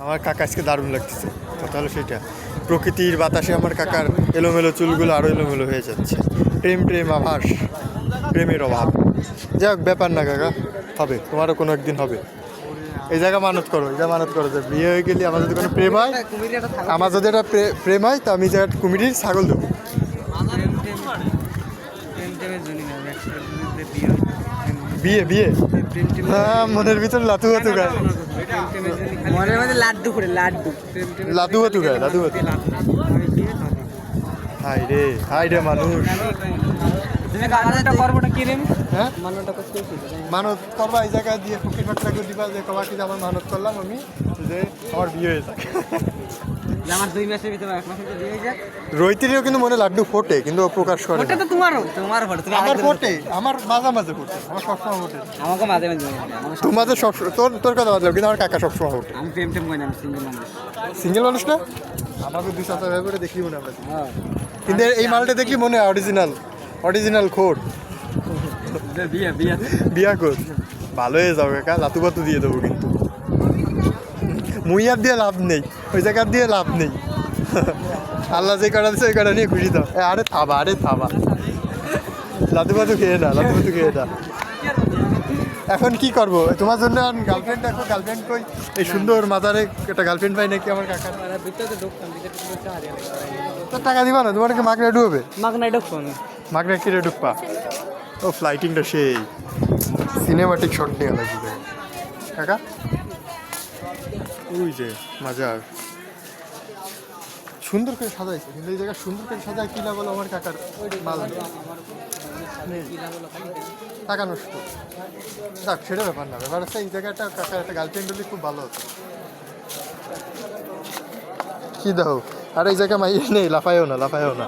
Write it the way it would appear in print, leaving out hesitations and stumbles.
আমার কাকা আজকে দারুণ লাগতেছে, কথা হলো সেটা। প্রকৃতির বাতাসে আমার কাকার এলোমেলো চুলগুলো আরও এলোমেলো হয়ে যাচ্ছে। প্রেম প্রেম আভাস, প্রেমের অভাব। যাই হোক, ব্যাপার না কাকা, হবে, তোমারও কোনো একদিন হবে। এই জায়গা মানত করো, এই জায়গা মানত করো যে বিয়ে হয়ে গেলে আমার যদি কোনো প্রেম হয়, আমার যদি একটা প্রেম হয় তো আমি যে একটা কুমিরির ছাগল দেবো। বিয়ে বিয়ে হ্যাঁ, মনের ভিতরে লাতু হাতু গায়, মনের মধ্যে লাড্ডু করে লাড্ডু লাতু হাতু গায়, লাতু হাতু। হাই রে মানুষ। তুমি কামানটা করবোটা কি রে? হ্যাঁ, মানটা করতে কি? মানত করবা এই জায়গায় দিয়ে ফকির ফাকরা করে দিবা যে কবা কি আমার মানত করলাম আমি যে আমার বিয়ে হয়ে থাকে। আমার 2 মাসের ভিতরে 1 মাসের ভিতরে বিয়ে হয়ে যায়। রৈতিরও কিন্তু মনে লাড্ডু ফোটে, কিন্তু ও প্রকাশ করে ওটা না। তো তোমার ফটো তুমি আমার ফোটে, আমার মাঝে মাঝে ফোটে, আমার সবসময় ফোটে। আমাকে মাঝে মাঝে তোমাদের সব তোর কথা বাদলাম, কিন্তু আমার কাকা সবসময় ফোটে। আমি প্রেম টেম করি না, আমি সিঙ্গেল মানুষ। সিঙ্গেল মানুষ না, আমাকে 2-4 ভাবে করে দেখলি মনে আমরা। হ্যাঁ, কিন্তু এই মালটা দেখলি মনে হয় অরিজিনাল খোর। বিয়ে বিয়ে বিয়া কর, ভালো হয়ে যাও কাকা, লাতু বাতু দিয়ে দেবো কিন্তু। মুইয়ার দিয়ে লাভ নেই, ওই জায়গার দিয়ে লাভ নেই। আল্লাহ যে কটা দিচ্ছে ওই কটা নিয়ে খুশি দাও। আরে থাবা, লাতু বাতু খেয়ে না, লাতু বাতু খেয়ে না। এখন কি করবো তোমার জন্য? গার্লফ্রেন্ড দেখো, গার্লফ্রেন্ড কই? এই সুন্দর মাজারে একটা গার্লফ্রেন্ড পাই নাকি আমার কাকা? ভিতরে ঢুকতাম, ভিতরে তো টাকা দিবা না, তোমার কি মাগনা ঢুকবে? মাগনাই ঢুকবো আমি। মাগনা কিরে ঢুকবা? ও ফ্লাইটিংটা সেই সিনেমাটিক শট নিয়ে লাগবে কাকা। ওই যে মাজার সুন্দর করে সাজাইছে, কিন্তু এই জায়গা সুন্দর করে সাজায় কিনা বলো আমার কাকার মাল নেই, টাকা নষ্ট। যাক, সেটা ব্যাপার না, ব্যাপার হচ্ছে এই জায়গাটা কাকার একটা গার্লফ্রেন্ড হলে খুব ভালো হতো। কি দাও, আর এই জায়গায় মাইয়ে নেই, লাফায়ও না।